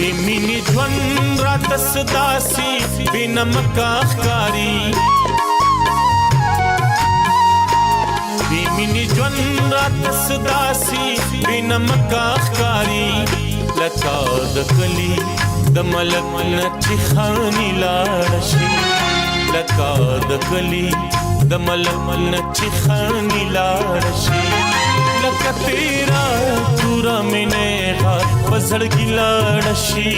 बेमिनी ژوند راته سداسي بنمکا ښکاری बेमिनी ژوند راته سداسي بنمکا ښکاری لکه د کلی د ملک نه چې خاني لاړ شي لکه د کلی د ملک نه چې خاني لاړ شي لکه تیرا پورا مینه غار پزړ ګلاړ شي